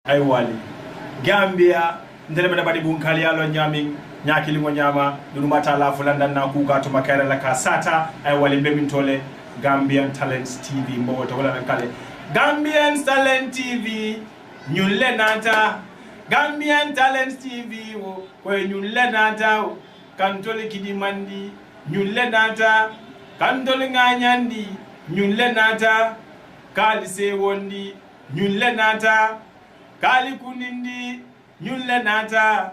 ay wali Gambia ndele bada badi bunkali alo nyaming nyaki lingo nyama dunumata la fulanda na kuka to makara la kasata ay wali mbemintole Gambian Talents TV mbo to wala kale Gambian Talents TV nyulle nata Gambian Talents TV wo nyulle nata kantole kidimandi nyulle nata kantole nganyandi nyulle nata kali se wondi nyulle nata kali kunindi nyulle nata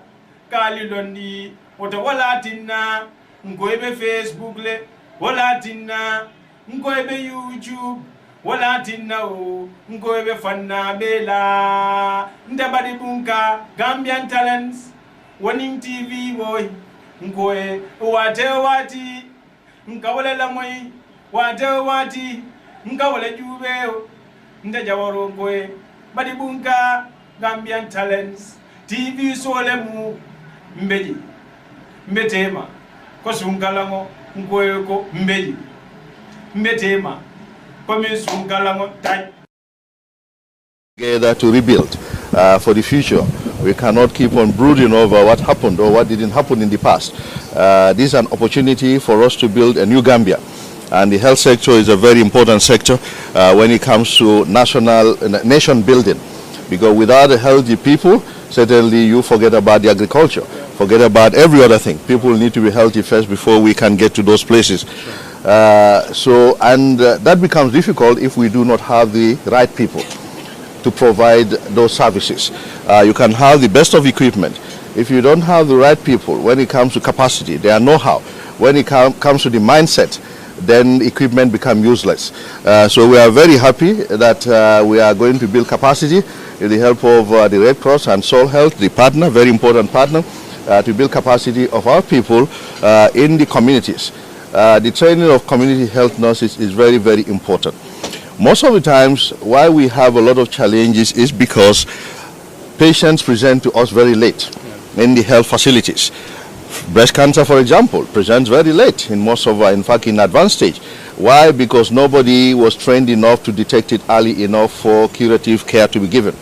kali londi wota wala tinna ngoebe Facebook le wala tinna ngoebe YouTube wala tinna o ngoebe fanna bela ndabadi bunka Gambian Talents Warning TV boy ngoe wate wati nkawale la moy wate wati nkawale jube ndajawaro ngoe badi bunka Gambian Talents TV solemu mbeji mbetema ko sungalango ngoyeko mbeji mbetema ko min sungalango tay together to rebuild for the future. We cannot keep on brooding over what happened or what didn't happen in the past. This is an opportunity for us to build a new Gambia. And the health sector is a very important sector when it comes to nation building. Because without a healthy people, certainly you forget about the agriculture, forget about every other thing. People need to be healthy first before we can get to those places. That becomes difficult if we do not have the right people to provide those services. You can have the best of equipment. If you don't have the right people, when it comes to capacity, their know-how, when it comes to the mindset, then equipment become useless. So we are very happy that we are going to build capacity with the help of the Red Cross and Soul Health, the partner, very important partner, to build capacity of our people in the communities. The training of community health nurses is very, very important. Most of the times why we have a lot of challenges is because patients present to us very late in the health facilities. Breast cancer, for example, presents very late in most of in fact in advanced stage. Why? Because nobody was trained enough to detect it early enough for curative care to be given.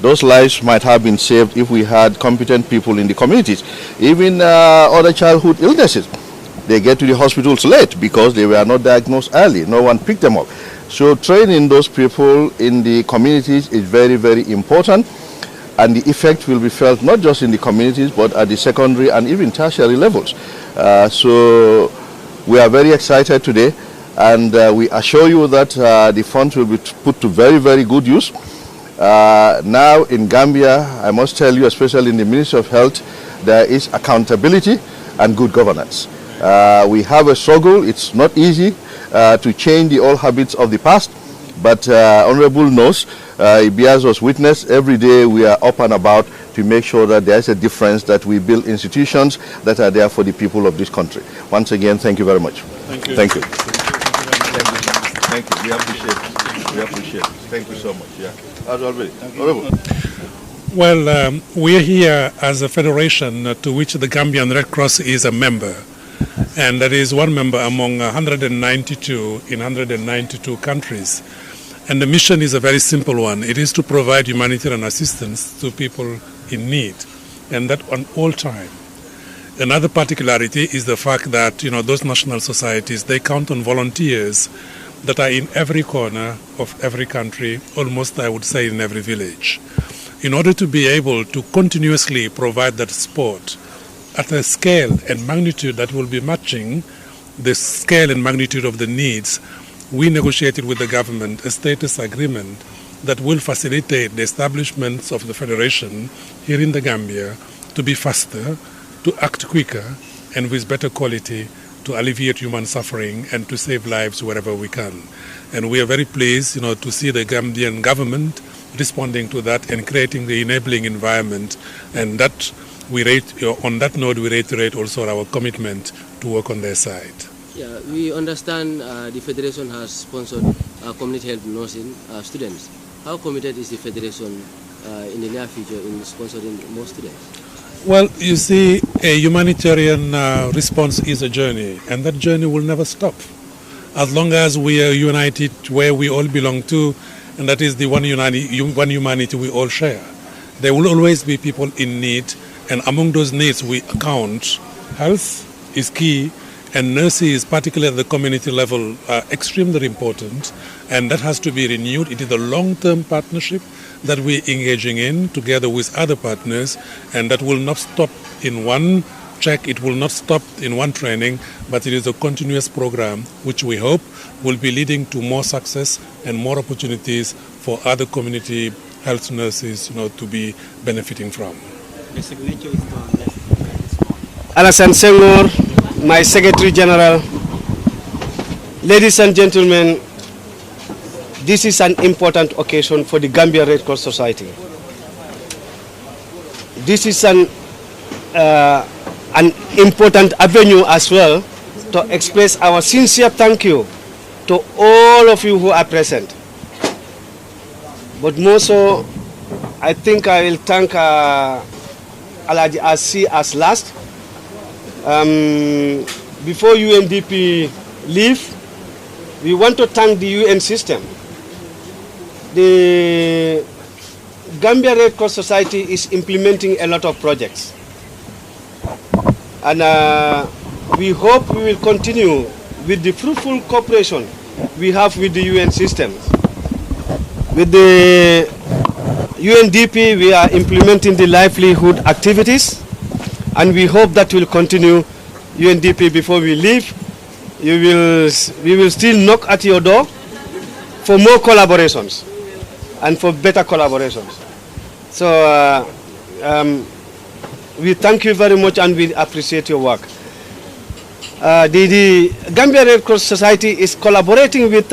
Those lives might have been saved if we had competent people in the communities. Even other childhood illnesses, they get to the hospitals late because they were not diagnosed early. No one picked them up. So training those people in the communities is very, very important. And the effect will be felt not just in the communities, but at the secondary and even tertiary levels. So we are very excited today, and we assure you that the funds will be put to very, very good use. Now in Gambia, I must tell you, especially in the Ministry of Health, there is accountability and good governance. We have a struggle. It's not easy to change the old habits of the past, but Honorable knows, it bears us witness. Every day we are up and about to make sure that there is a difference, that we build institutions that are there for the people of this country. Once again, thank you very much. Thank you. Thank you. Thank you. We appreciate it. We appreciate it. Thank you so much. Yeah. As always. Well, we are here as a federation to which the Gambian Red Cross is a member. And that is one member among 192 in 192 countries. And the mission is a very simple one. It is to provide humanitarian assistance to people in need, and that on all time. Another particularity is the fact that, those national societies, they count on volunteers that are in every corner of every country, almost I would say in every village. In order to be able to continuously provide that support at a scale and magnitude that will be matching the scale and magnitude of the needs, we negotiated with the government a status agreement that will facilitate the establishments of the Federation here in the Gambia to be faster, to act quicker, and with better quality to alleviate human suffering and to save lives wherever we can. And we are very pleased, to see the Gambian government responding to that and creating the enabling environment. And that on that note, we reiterate also our commitment to work on their side. Yeah, we understand the Federation has sponsored community health nursing students. How committed is the Federation in the near future in sponsoring more students? Well, you see, a humanitarian response is a journey, and that journey will never stop. As long as we are united where we all belong to, and that is the one humanity we all share. there will always be people in need, and among those needs we account health is key, and nurses, particularly at the community level, are extremely important, and that has to be renewed. It is a long-term partnership that we're engaging in together with other partners, and that will not stop in one check, it will not stop in one training, but it is a continuous program which we hope will be leading to more success and more opportunities for other community health nurses, to be benefiting from. The signature is done. Alassane Senghor, my Secretary General. Ladies and gentlemen, this is an important occasion for the Gambia Red Cross Society. This is an important avenue as well to express our sincere thank you to all of you who are present. But more so, I think I will thank Alaji Asi as last. Before UNDP leave, we want to thank the UN system. The Gambia Red Cross Society is implementing a lot of projects. And we hope we will continue with the fruitful cooperation we have with the UN system. With the UNDP, we are implementing the livelihood activities, and we hope that will continue. UNDP, before we leave, we will still knock at your door for more collaborations and for better collaborations. So we thank you very much and we appreciate your work. The Gambia Red Cross Society is collaborating with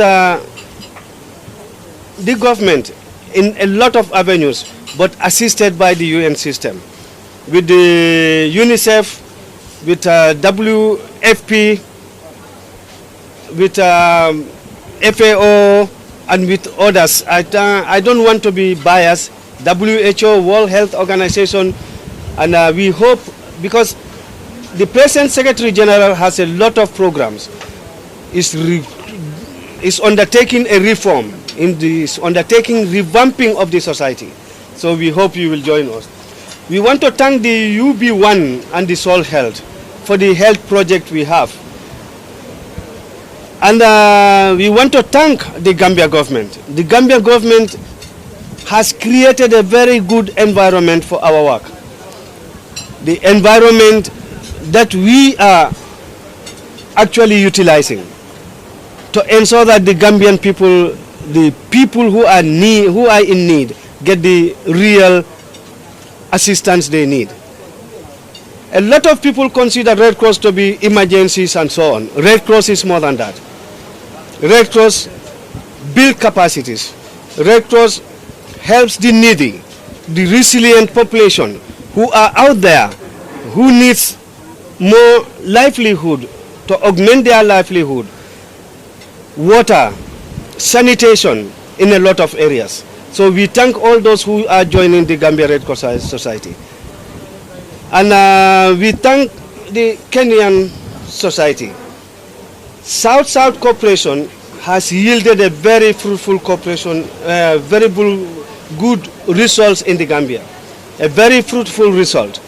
the government in a lot of avenues, but assisted by the UN system. With the UNICEF, with WFP, with FAO, and with others. I don't want to be biased. WHO, World Health Organization, and we hope, because the present Secretary General has a lot of programs, is undertaking a reform, is undertaking revamping of the society. So we hope you will join us. We want to thank the UB1 and the Soul Health for the health project we have. And we want to thank the Gambia government. The Gambia government has created a very good environment for our work. The environment that we are actually utilizing to ensure that the Gambian people, the people who are in need, get the real assistance they need. A lot of people consider Red Cross to be emergencies and so on. Red Cross is more than that. Red Cross builds capacities. Red Cross helps the needy, the resilient population who are out there, who needs more livelihood to augment their livelihood, water, sanitation in a lot of areas. So we thank all those who are joining the Gambia Red Cross Society. And we thank the Kenyan society. South-South cooperation has yielded a very fruitful cooperation, very good results in the Gambia. A very fruitful result.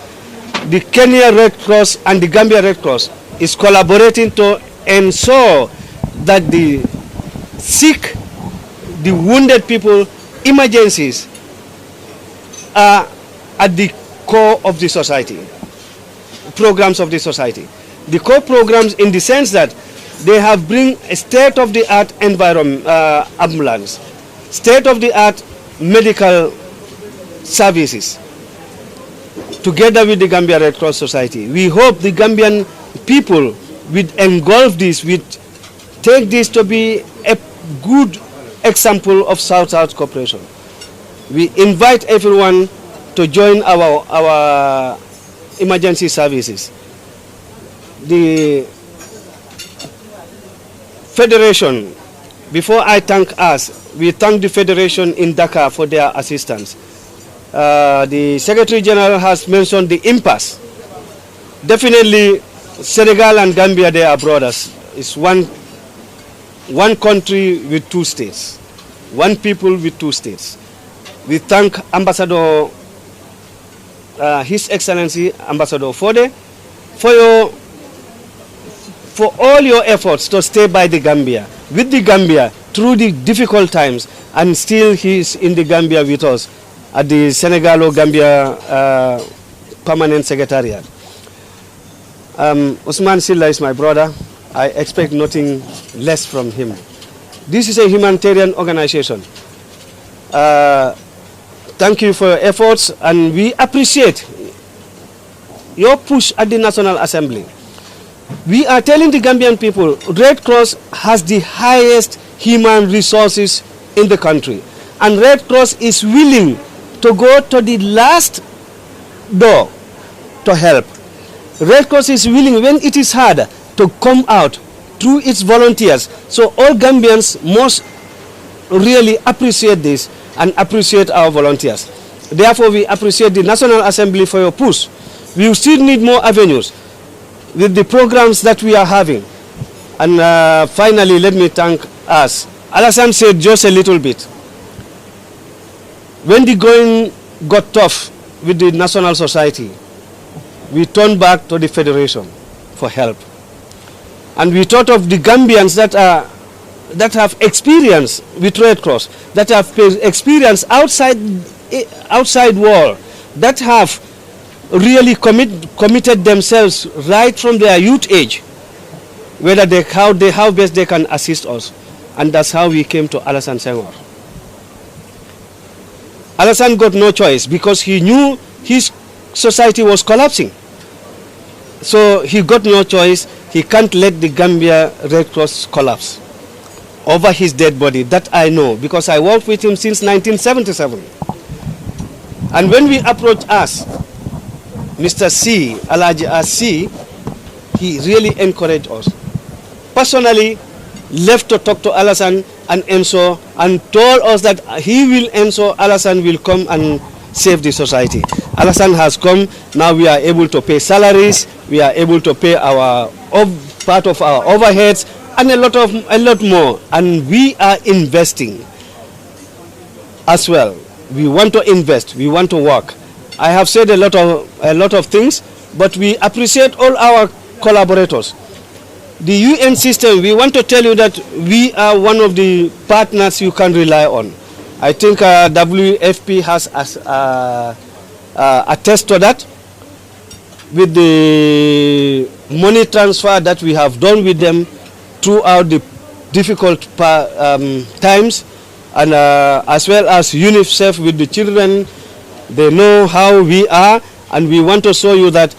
The Kenya Red Cross and the Gambia Red Cross is collaborating to ensure that the sick, the wounded people, emergencies are at the core of the society, programs of the society. The core programs in the sense that they have bring a state-of-the-art environment, ambulance, state-of-the-art medical services, together with the Gambia Red Cross Society. We hope the Gambian people will engulf this, will take this to be a good example of South-South cooperation. We invite everyone to join our emergency services. The Federation, before I thank us, we thank the Federation in Dakar for their assistance. The Secretary General has mentioned the impasse. Definitely, Senegal and Gambia, they are brothers. It's one country with two states, one people with two states. We thank Ambassador His Excellency Ambassador Fode for all your efforts to stay by the Gambia, with the Gambia through the difficult times, and still he's in the Gambia with us at the Senegalo-Gambia Permanent Secretariat. Usman Silla is my brother. I expect nothing less from him. This is a humanitarian organization. Thank you for your efforts, and we appreciate your push at the National Assembly. We are telling the Gambian people, Red Cross has the highest human resources in the country, and Red Cross is willing to go to the last door to help. Red Cross is willing, when it is hard, to come out through its volunteers. So all Gambians must really appreciate this and appreciate our volunteers. Therefore, we appreciate the National Assembly for your push. We still need more avenues with the programs that we are having. And finally, let me thank us. Alassane said just a little bit. When the going got tough with the National Society, we turned back to the Federation for help. And we thought of the Gambians that have experience with Red Cross, that have experience outside world, that have really committed themselves right from their youth age, how best they can assist us. And that's how we came to Alassane Senghor. Alassane got no choice because he knew his society was collapsing. So he got no choice. He can't let the Gambia Red Cross collapse over his dead body. That I know because I worked with him since 1977. And when we approached us, Mr. C, Alaji C, he really encouraged us. Personally, left to talk to Alassane and Enso and told us that he will ensure Alassane will come and save the society. Alassane has come. Now we are able to pay salaries. We are able to pay our part of our overheads and a lot more. And we are investing as well. We want to invest. We want to work. I have said a lot of things, but we appreciate all our collaborators. The UN system, we want to tell you that we are one of the partners you can rely on. I think WFP has attest to that with the money transfer that we have done with them throughout the difficult times, and as well as UNICEF with the children. They know how we are, and we want to show you that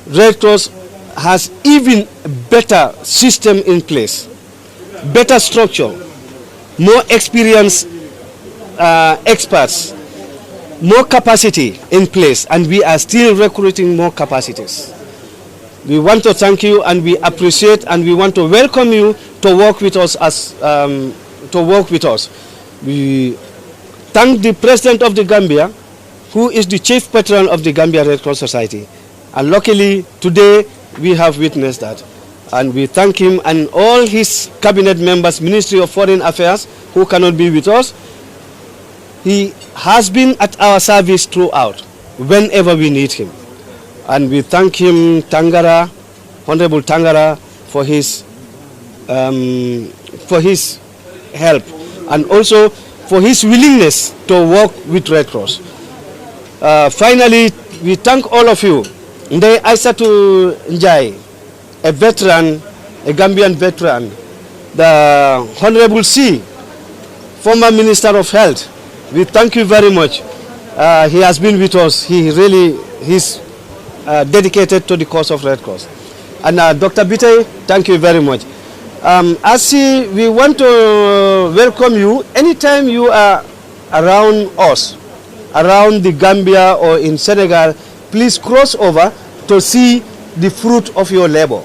Red Cross has even better system in place, better structure, more experienced experts, more capacity in place, and we are still recruiting more capacities. We want to thank you, and we appreciate, and we want to welcome you to work with us We thank the President of the Gambia, who is the chief patron of the Gambia Red Cross Society. And luckily, today, we have witnessed that. And we thank him and all his cabinet members, Ministry of Foreign Affairs, who cannot be with us. He has been at our service throughout, whenever we need him. And we thank him, Tangara, Honorable Tangara, for his help, and also for his willingness to work with Red Cross. Finally, we thank all of you. Nde Aissatou Njai, a veteran, a Gambian veteran, the Honorable C, former Minister of Health, we thank you very much. He has been with us. He's dedicated to the cause of Red Cross. And Dr. Bitey, thank you very much. We want to welcome you anytime you are around us, around the Gambia or in Senegal. Please cross over to see the fruit of your labor,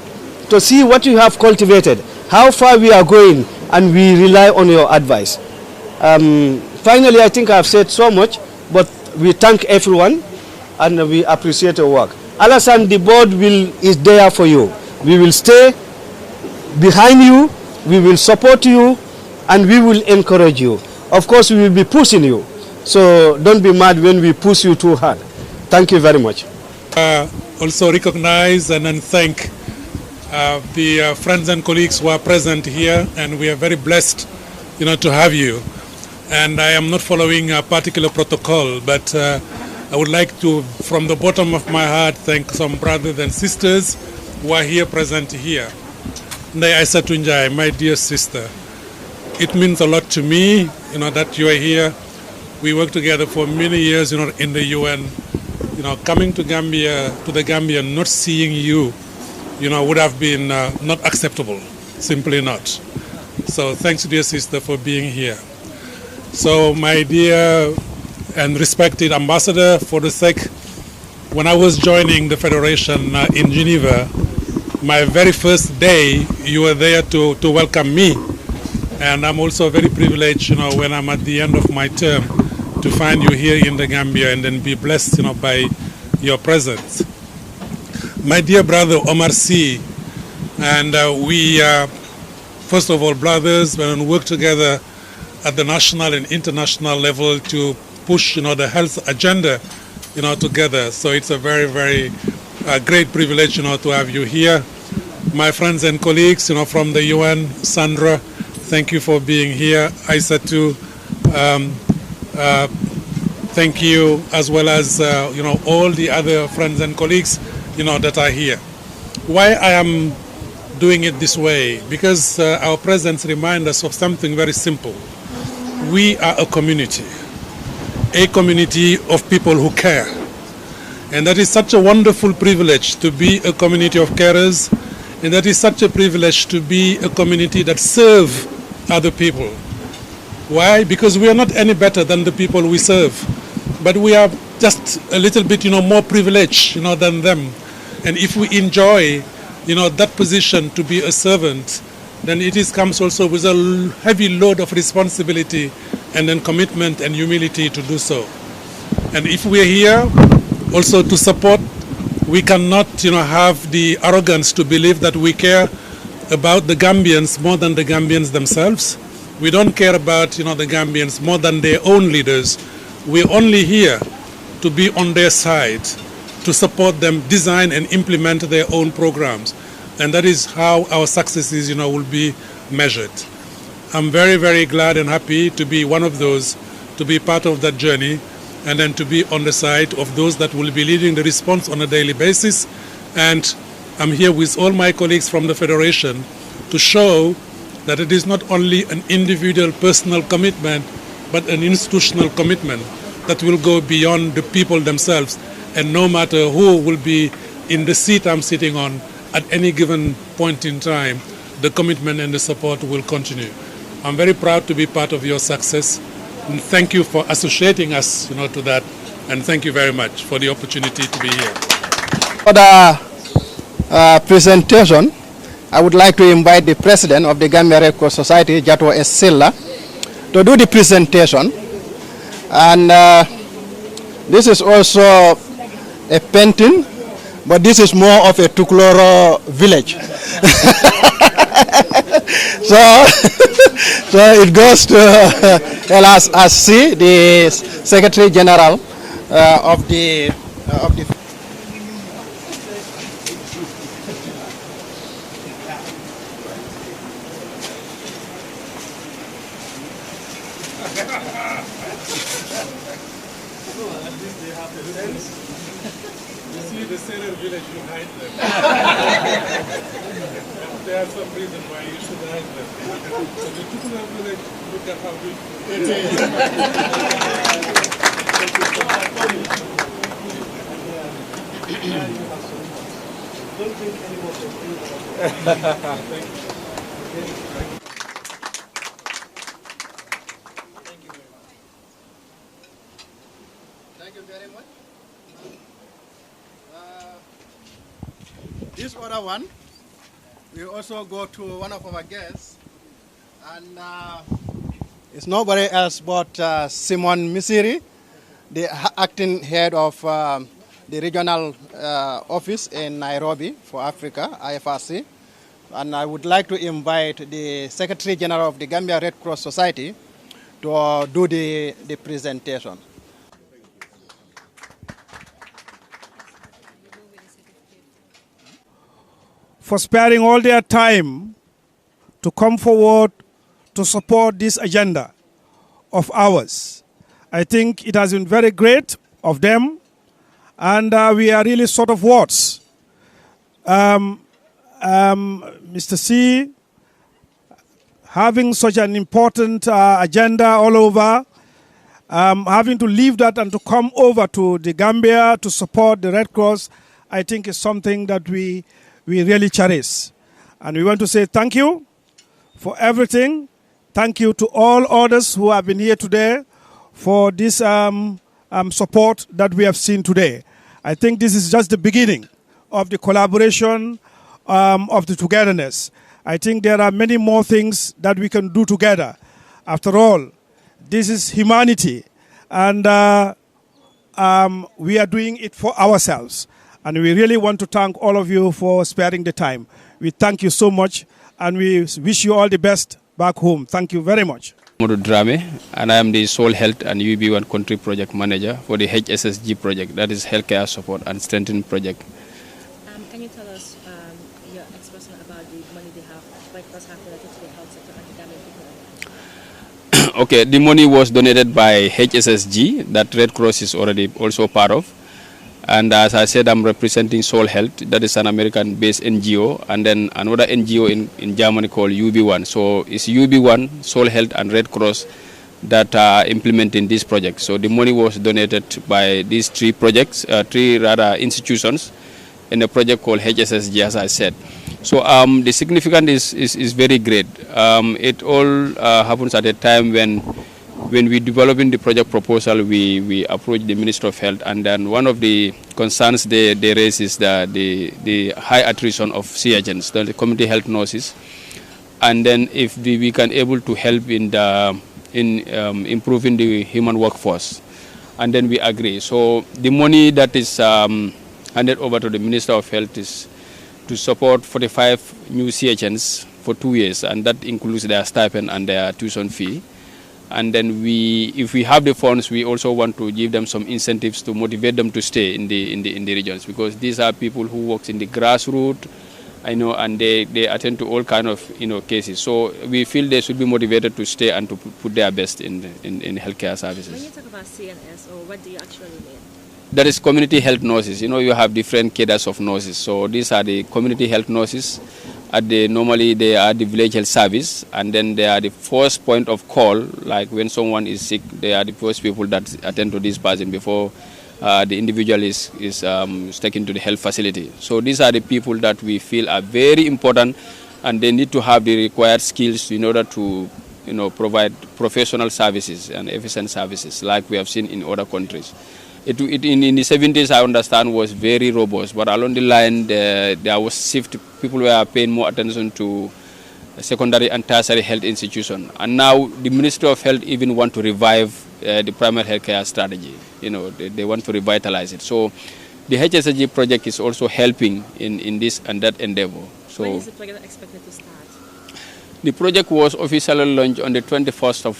to see what you have cultivated, how far we are going, and we rely on your advice. Finally, I think I've said so much, but we thank everyone and we appreciate your work. Alassane, the board is there for you. We will stay behind you, we will support you, and we will encourage you. Of course, we will be pushing you, so don't be mad when we push you too hard. Thank you very much. Also recognize and then thank the friends and colleagues who are present here, and we are very blessed, to have you. And I am not following a particular protocol, but I would like to, from the bottom of my heart, thank some brothers and sisters who are here present here. Ndai Aisa Tunjai, my dear sister, it means a lot to me, that you are here. We worked together for many years, in the UN. Coming to the Gambia, not seeing you, would have been not acceptable, simply not. So thanks, dear sister, for being here. So my dear and respected ambassador, for the sake, when I was joining the Federation in Geneva, my very first day, you were there to welcome me. And I'm also very privileged, when I'm at the end of my term, to find you here in the Gambia and then be blessed, by your presence. My dear brother Omar C, and we are, first of all, brothers, and work together at the national and international level to push, the health agenda, together. So it's a very, very great privilege, to have you here. My friends and colleagues, from the UN, Sandra, thank you for being here. Aisa too, thank you, as well as, all the other friends and colleagues, that are here. Why I am doing it this way? Because our presence reminds us of something very simple. We are a community of people who care. And that is such a wonderful privilege to be a community of carers, and that is such a privilege to be a community that serve other people. Why? Because we are not any better than the people we serve, but we are just a little bit, more privileged, than them. And if we enjoy, that position to be a servant, then it comes also with a heavy load of responsibility and then commitment and humility to do so. And if we are here also to support, we cannot, have the arrogance to believe that we care about the Gambians more than the Gambians themselves. We don't care about, the Gambians more than their own leaders. We're only here to be on their side, to support them, design and implement their own programs. And that is how our successes, will be measured. I'm very, very glad and happy to be one of those, to be part of that journey, and then to be on the side of those that will be leading the response on a daily basis. And I'm here with all my colleagues from the Federation to show that it is not only an individual personal commitment, but an institutional commitment that will go beyond the people themselves. And no matter who will be in the seat I'm sitting on at any given point in time, the commitment and the support will continue. I'm very proud to be part of your success. And thank you for associating us, to that. And thank you very much for the opportunity to be here. For the presentation, I would like to invite the president of the Gambia Red Cross Society, Jato S. Silla, to do the presentation. And this is also a painting, but this is more of a Tukuloro village. so it goes to LSC, the Secretary General of the The sailor village behind them. There's some reason why you should hide them. So the Tukulor village, look at how big it is. Don't drink any more. Thank you. Thank you very much. This other one, we also go to one of our guests, and it's nobody else but Simon Misiri, the acting head of the regional office in Nairobi for Africa, IFRC. And I would like to invite the Secretary General of the Gambia Red Cross Society to do the presentation. for sparing all their time to come forward to support this agenda of ours. I think it has been very great of them, and we are really short of words. Mr. C, having such an important agenda all over, having to leave that and to come over to the Gambia to support the Red Cross, I think is something that we really cherish. And we want to say thank you for everything. Thank you to all others who have been here today for this support that we have seen today. I think this is just the beginning of the collaboration, of the togetherness. I think there are many more things that we can do together. After all, this is humanity, and we are doing it for ourselves. And we really want to thank all of you for sparing the time. We thank you so much, and we wish you all the best back home. Thank you very much. Drame, and I am the Soul Health and UB1 Country Project Manager for the HSSG project, that is Healthcare Support and Strengthening Project. Can you tell us your expression about the money they have, Red Cross have related to the health sector and the Gambian people? Okay, the money was donated by HSSG, that Red Cross is already also part of. And as I said, I'm representing Soul Health, that is an American-based NGO, and then another NGO in Germany called UB1. So it's UB1, Soul Health, and Red Cross that are implementing this project. So the money was donated by these three projects, institutions, in a project called HSSG, as I said. So the significance is very great. It all happens at a time when we developing the project proposal, we approach the Minister of Health, and then one of the concerns they raise is the high attrition of C agents, the community health nurses, and then if we can able to help in improving the human workforce, and then we agree. So the money that is handed over to the Minister of Health is to support 45 new C agents for 2 years, and that includes their stipend and their tuition fee. And then if we have the funds, we also want to give them some incentives to motivate them to stay in the regions, because these are people who work in the grassroots, and they attend to all kind of cases. So we feel they should be motivated to stay and to put their best in healthcare services. When you talk about CNS, or what do you actually mean? That is community health nurses. You have different cadres of nurses. So these are the community health nurses. Normally they are the village health service, and then they are the first point of call. Like when someone is sick, they are the first people that attend to this person before the individual is taken to the health facility. So these are the people that we feel are very important, and they need to have the required skills in order to provide professional services and efficient services like we have seen in other countries. In the 70s, I understand, was very robust, but along the line there was shift. People were paying more attention to secondary and tertiary health institutions, and now the Ministry of Health even want to revive the primary health care strategy. They want to revitalize it. So the HSSG project is also helping in this and that endeavor. So when is the project expected to start? The project was officially launched on the 21st of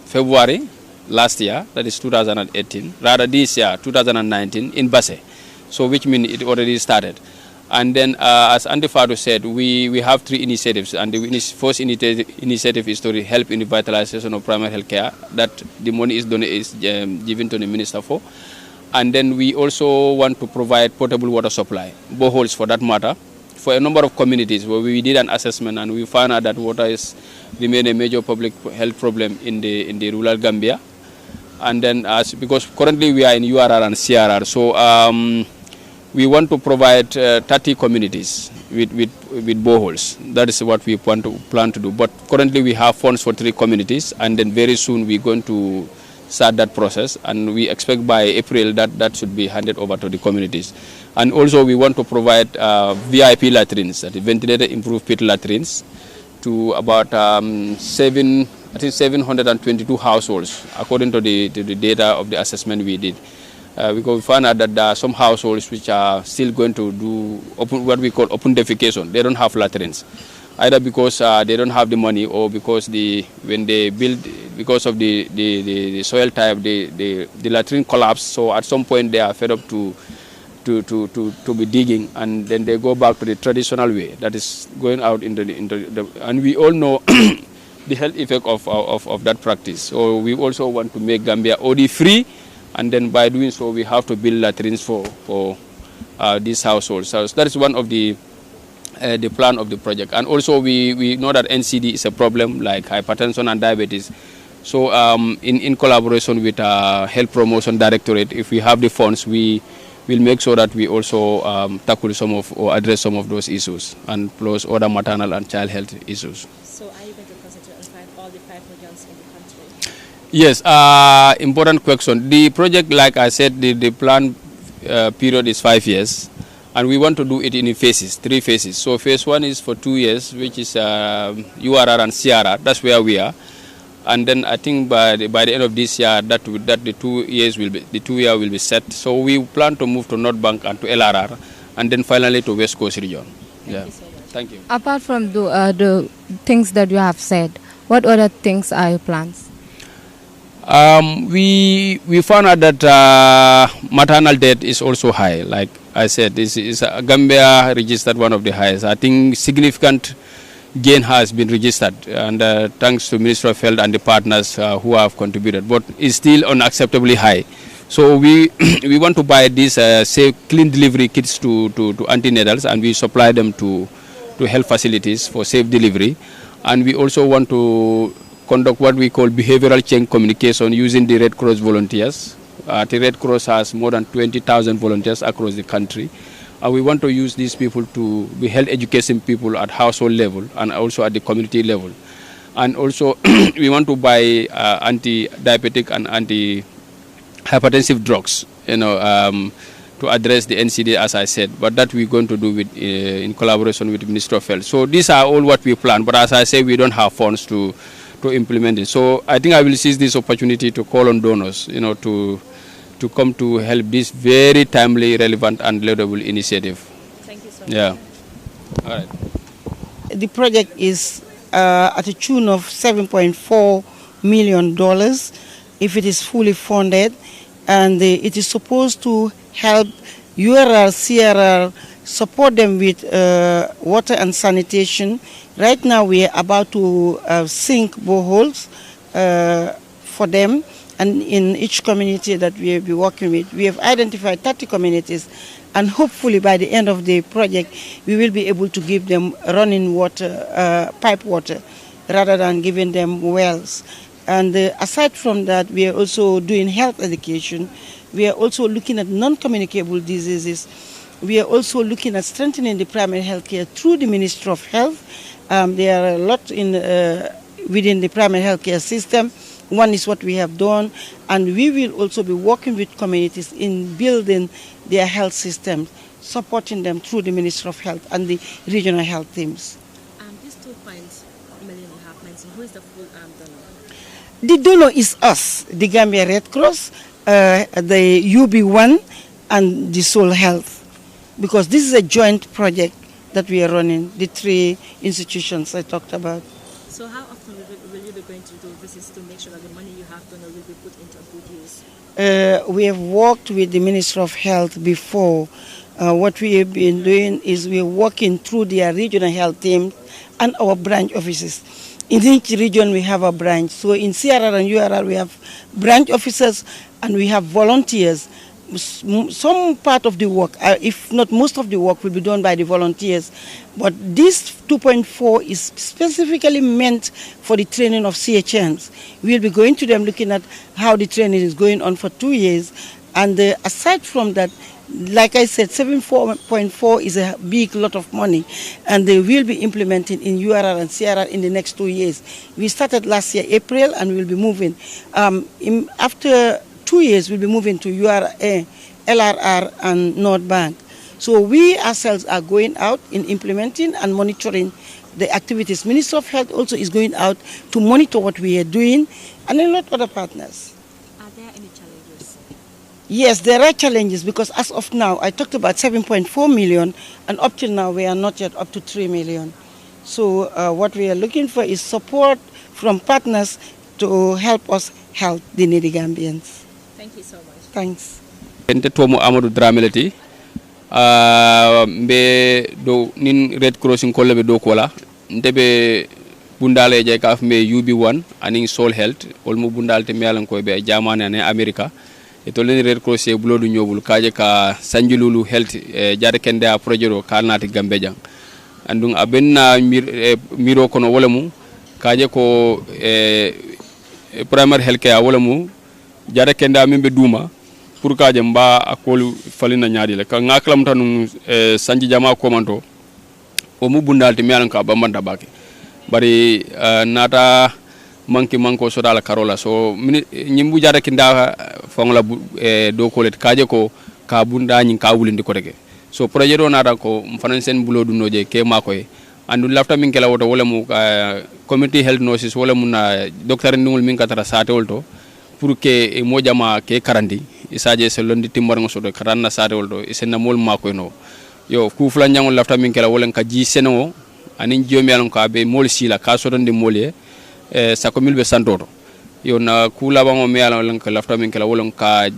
February last year, that is 2018, rather this year, 2019, in Basse. So which means it already started. And then, as Andy Fado said, we have three initiatives, and the first initiative is to help in the vitalization of primary health care, that the money is given to the minister for. And then we also want to provide potable water supply, boreholes for that matter, for a number of communities where we did an assessment and we found out that water remain a major public health problem in the rural Gambia. And then, because currently we are in URR and CRR, so we want to provide 30 communities with boreholes. That is what we plan to do. But currently we have funds for 3 communities, and then very soon we're going to start that process, and we expect by April that should be handed over to the communities. And also we want to provide VIP latrines, that ventilated improved pit latrines, to about 722 households, according to the data of the assessment we did. Because we found out that there are some households which are still going to do what we call open defecation. They don't have latrines, either because they don't have the money, or because when they build, because of the soil type, the latrine collapsed. So at some point they are fed up to to be digging, and then they go back to the traditional way, that is going out into the and we all know the health effect of that practice. So we also want to make Gambia OD free, and then by doing so we have to build latrines for these households. So that is one of the plan of the project. And also we know that NCD is a problem like hypertension and diabetes. So in collaboration with Health Promotion Directorate, if we have the funds, we will make sure that we also tackle or address some of those issues, and plus other maternal and child health issues. So are you going to concentrate on all the 5 regions in the country? Yes, important question. The project, like I said, the plan period is 5 years, and we want to do it in phases, 3 phases. So phase 1 is for 2 years, which is URR and CRR. That's where we are. And then I think by the end of this year, that the 2 years will be set. So we plan to move to North Bank and to LRR, and then finally to West Coast region. Thank you so much. Thank you. Apart from the things that you have said, what other things are your plans? We found out that maternal death is also high. Like I said, Gambia registered one of the highest. I think significant gain has been registered, and thanks to Ministry of Health and the partners who have contributed, but it's still unacceptably high. So we want to buy these safe clean delivery kits to antenatals, and we supply them to health facilities for safe delivery. And we also want to conduct what we call behavioral change communication using the Red Cross volunteers. The Red Cross has more than 20,000 volunteers across the country. We want to use these people to be health education people at household level and also at the community level. And also we want to buy anti-diabetic and anti-hypertensive drugs, to address the NCD, as I said. But that we're going to do in collaboration with the Ministry of Health. So these are all what we plan. But as I say, we don't have funds to implement it. So I think I will seize this opportunity to call on donors, to come to help this very timely, relevant, and laudable initiative. Thank you so much. Yeah. All right. The project is at a tune of $7.4 million if it is fully funded, and it is supposed to help URR, CRR, support them with water and sanitation. Right now we are about to sink boreholes for them. And in each community that we will be working with, we have identified 30 communities, and hopefully by the end of the project, we will be able to give them running water, pipe water, rather than giving them wells. And aside from that, we are also doing health education. We are also looking at non-communicable diseases. We are also looking at strengthening the primary health care through the Ministry of Health. There are a lot within the primary health care system. One is what we have done, and we will also be working with communities in building their health systems, supporting them through the Ministry of Health and the regional health teams. These 2.5 million you have mentioned, who is the full donor? The donor is us, the Gambia Red Cross, the UB1, and the Soul Health, because this is a joint project that we are running, the 3 institutions I talked about. So how often will you be going to do visits to make sure that the money you have donor will be put into good use? We have worked with the Ministry of Health before. What we have been doing is we are working through their regional health team and our branch offices. In each region we have a branch. So in CRR and URR we have branch officers and we have volunteers. Some part of the work, if not most of the work, will be done by the volunteers. But this 2.4 is specifically meant for the training of CHMs. We'll be going to them looking at how the training is going on for 2 years. And aside from that, like I said, 7.4 is a big lot of money, and they will be implementing in URR and CRR in the next 2 years. We started last year, April, and we'll be moving. After 2 years, we'll be moving to URA, LRR, and North Bank. So we ourselves are going out in implementing and monitoring the activities. Ministry of Health also is going out to monitor what we are doing, and a lot of other partners. Are there any challenges? Yes, there are challenges, because as of now, I talked about 7.4 million, and up till now, we are not yet up to 3 million. So what we are looking for is support from partners to help us help the needy Gambians. Thank you so much. Thanks. Tomo Amadou Drameleti, mbe do nin Red Cross in kolle be do kola ndebe bundale je kaf mbe UB1 anin Soul Health olmo bundalte melan ko be jamane ne America e to len Red Cross e bulodu nyobul kaje ka sanjululu health jare kende a projet do kalnati gambeja andun abenna miro kono wala mu kaje ko primary health care wala mu jare kende ambe duma pour kaje mba akolu falina nyaadi le ka ngaklam tanu sanji jama ko manto o mu bundalte melan ka bambanda bake bari nata manko so dala karola so nyimbu jara kinda fongla do kolet kaje ko ka bunda nyin ka wulindi ko tege so projet do nata ko fanan sen bulo dunno je ke makoy andu lafta min kala woto wala mu community health nurses wala mu na docteur ndungul min katara sate wolto pour que mo jama ke karandi isaje se londi timmar ngo so do karanna sate wolto isenna mol makoy no yo ku fula nyangol lafta min kala wala ka ji seno anin jomi alon ka be mol sila ka so donde molye sa ko milbe santoto yo na kula bango me alon ka lafta min kala wolon ka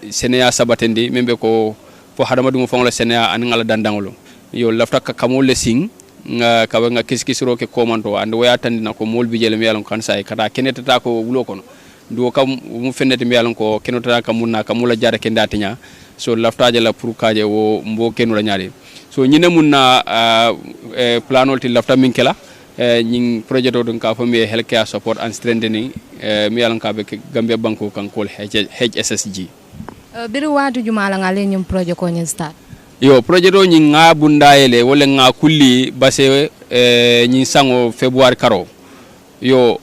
senea sabatendi membe ko fo hadama dum fon la senea an ngala dandangolo yo lafta ka kamole sing nga ka nga kiskisiro ke komando and waya tandina ko mol bijele me alon kan say kata keneta ko wulo kono do kam mu fennete me alon ko kenota ka munna ka mula jara kenda tinya so lafta la pour kaje wo mbo kenula nyaade so ñine munna planol ti lafta min kala ñing projet do ka fami healthcare support and strengthening mi yalan ka be Gambia banko kan kol HSSG biri watu jumala ngale ñum projet ko ñin start yo projet do ñing nga bundayele wala nga kulli base ñing sango February karo yo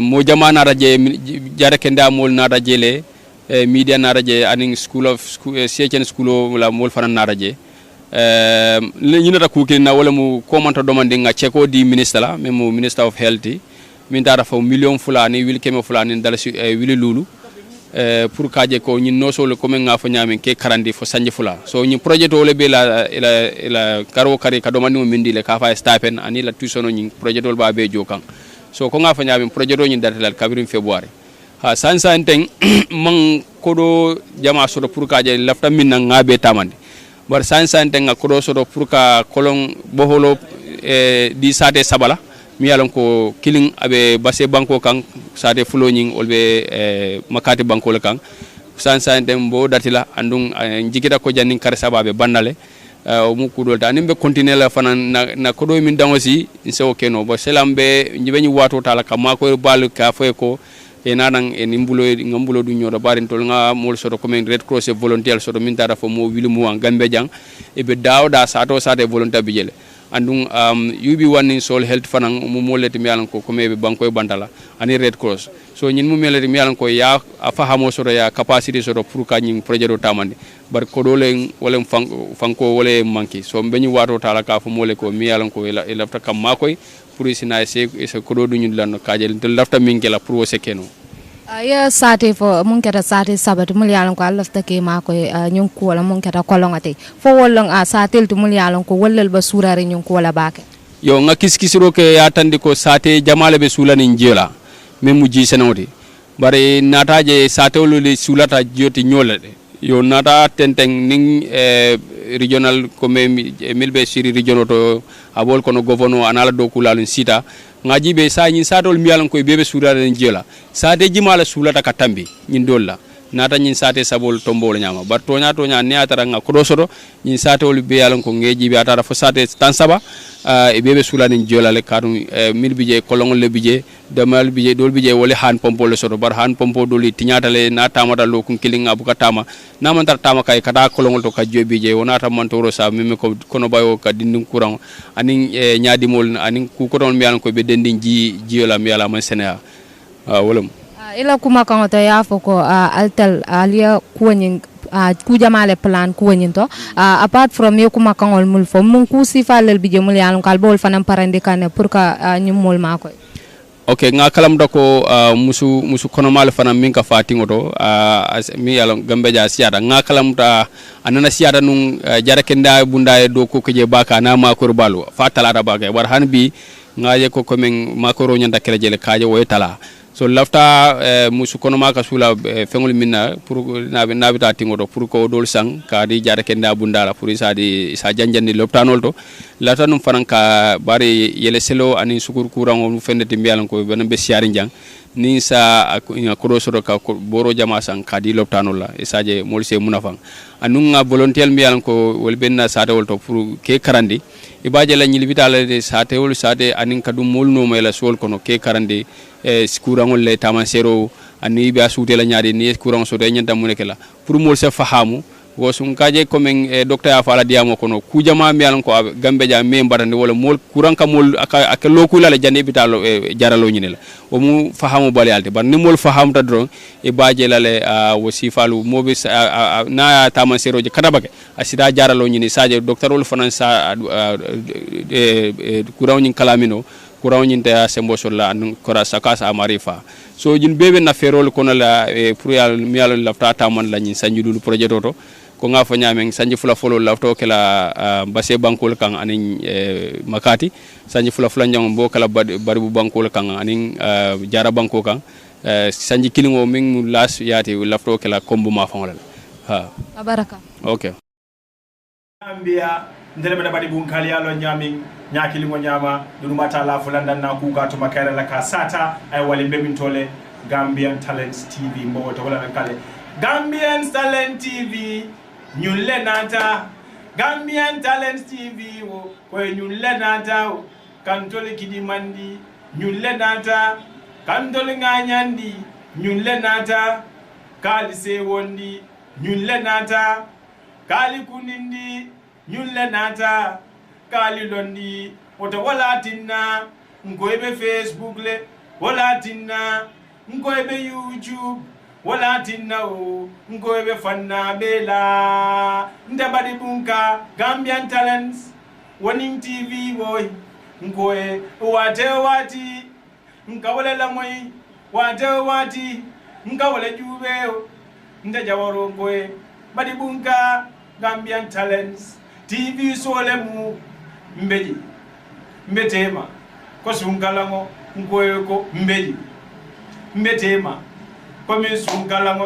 mo jamana raje jare kenda mol na rajele media na raje aning school Cheque school wala mol fanan na raje ñu nata kuke na wala mu komanta domande nga Cheque di ministre la même minister of health min dara fa million fulani wil keme fulani dala si wili lulu pour kaje ko ñin no solo ko men nga fa ñamen ke karandi fo sanje fula so ñi projet to le be la karo kari ka domandi mo mindi le ka fa stapen ani la tusono ñi projet to ba be jokan so ko nga fa ñamen projet do ñi datal kabrim February ha sansa enten man kodo jama sodo pour kaje lafta min na ngabe tamande bar sansa enten nga kodo sodo pour ka kolon boholo di sate sabala mi yalon ko killing abe basse banko kan sate fulo ñing olbe makati banko le kan sansa enten bo datila andung jikita ko jannin kar sababe bandale mu kudol ta nimbe continuer la fanan na kodo min dangosi inso keno bo selambe nyibe ñu wato tala ka mako balu ka fay ko e nanan e ngambulo du nyodo barin tol nga mol soto comme Red Cross volontaire soto min tara fo mo wilu mu an Gambe jang e be dawda sato sate volontaire bi jele andung UB1 in Soul Health fanan mu moleti mi alan ko comme be banko e bandala ani Red Cross so nyin mu meleti mi alan ko ya afahamo soto ya capacity soto pour ka nyin projet do tamande bar ko dole wala fanko wala manki so beñu wato tala ka fo mole ko mi alan ko e lafta kam makoy pour sina se ko do ñu lan kajel to lafta mingela pour sekeno ya sate fo mun kata sate sabat mul yalan ko lafta ke ma ko ñun ko wala mun kata kolongate fo wolong a satel to mul yalan ko wallal ba surare ñun ko wala baake yo nga kiskisiro ke ya tandi ko sate jamale be sulani njela même mu ji senoti bare nataje sate wolule sulata joti nyolade yo nata tenteng ning regional comme milbe siri regional to abol kono governo anala do kulalun sita ngaji be sa nyin satol miyalan koy bebe surare njela sate jimala sulata katambi nyin dolla nata nyin sate sabol tombol nyama bar tonya ne atara nga kodo sodo nyin satol be yalan ko ngeji be atara fo sate tan saba e bebe sulani njela le kadum milbije kolongol le bije damal bije dol bije wole han pompo le sodo bar han pompo doli tinyata le na tamata lo kun kilinga buka tama na man tar tama kay kada kolongol to ka jobije wonata man toro sa meme ko kono bayo ka dindin kurang anin nyaadi mol anin ku ko don mi yalan ko be dendin jiola mi yala man senea wolum ila kuma kan to ya foko altal alia kuwanyin ku jamale plan kuwanyin to apart from yo kuma kan mul fo mun ku sifalel bije mul yalan kal bol fanam parande kan pour ka nyum mol makoy okay nga kalam dako musu kono mal fanam min ka fatingo to mi yalan Gambe ja siada nga kalam ta anana siada nun jarakenda bunda do ko je baka na makor balu fa talata baka war han bi nga ye ko komen makoro nyanda kele jele kaje wo tala so lafta musu kono maka sula fengol minna pour nabita tingoto pour ko dol sang ka di jara kenda bundala pour sa janjandi loptanol to lata num faranka bari yele selo ani sukur kurango mu fendeti mbialan ko bana be siari jang ni sa ko soro ka boro jama sang ka di loptanol la isaje molse munafang anunga volontaire mbialan ko wol benna sa dawol to pour ke karandi ibaje la nyili bitala de sa tewol sa de anin kadum molno mela sol kono ke karandi kurangol le tamansero ani be asute la nyaade ni kurang so de nyanta munekela pour mol se fahamu wo sun kaje comme docteur ya fala diamo kono ku jama mi alan ko gambe ja me mbarande wala mol kurang ka mol ak lokula la jande bitalo jaralo nyine la o mu fahamu balyalte bar ni mol fahamu ta dron e baje la le wo sifalu mobe na tamansero je kadabake asida jaralo nyine saje docteur wol fanan sa kurang nyin kalamino kurawñinte a sembo solla an kora sakasa amarifa so jin bebe na ferol kono la pour yal mi yal lafta taman la ñin sanji dulu projet toto ko nga fa ñamen sanji fula folo lafto kala basse bankol kan anin makati sanji fula njang bo kala bari bu bankol kan anin jara banko kan sanji kilingo min las yati lafto kala kombo ma fa ha baraka okay Gambia ndele mena badi bunkali alo nyaming nyaki lingo nyama dunumata la fulanda na kuka to makara la kasata ay wali mbemintole Gambian Talents TV mbo to wala kale Gambian Talents TV nyulle nata Gambian Talents TV wo ko nyulle nata kantole kidi mandi nyulle nata kantole nganyandi nyulle nata kali se wondi nyulle nata kali kunindi nyulle nata kali londi oto wala tinna ngoybe Facebook le wala tinna ngoybe YouTube wala tinna o ngoybe fanna bela ndabadi bunka Gambian Talents Warning TV boy ngoye wati nkawale la moy wati nkawale jubeo ndajawaro ngoye badi bunka Gambian Talents TV solemu mbeji mbetema ko sunkalango ngoyo ko mbeji mbetema ko min sunkalango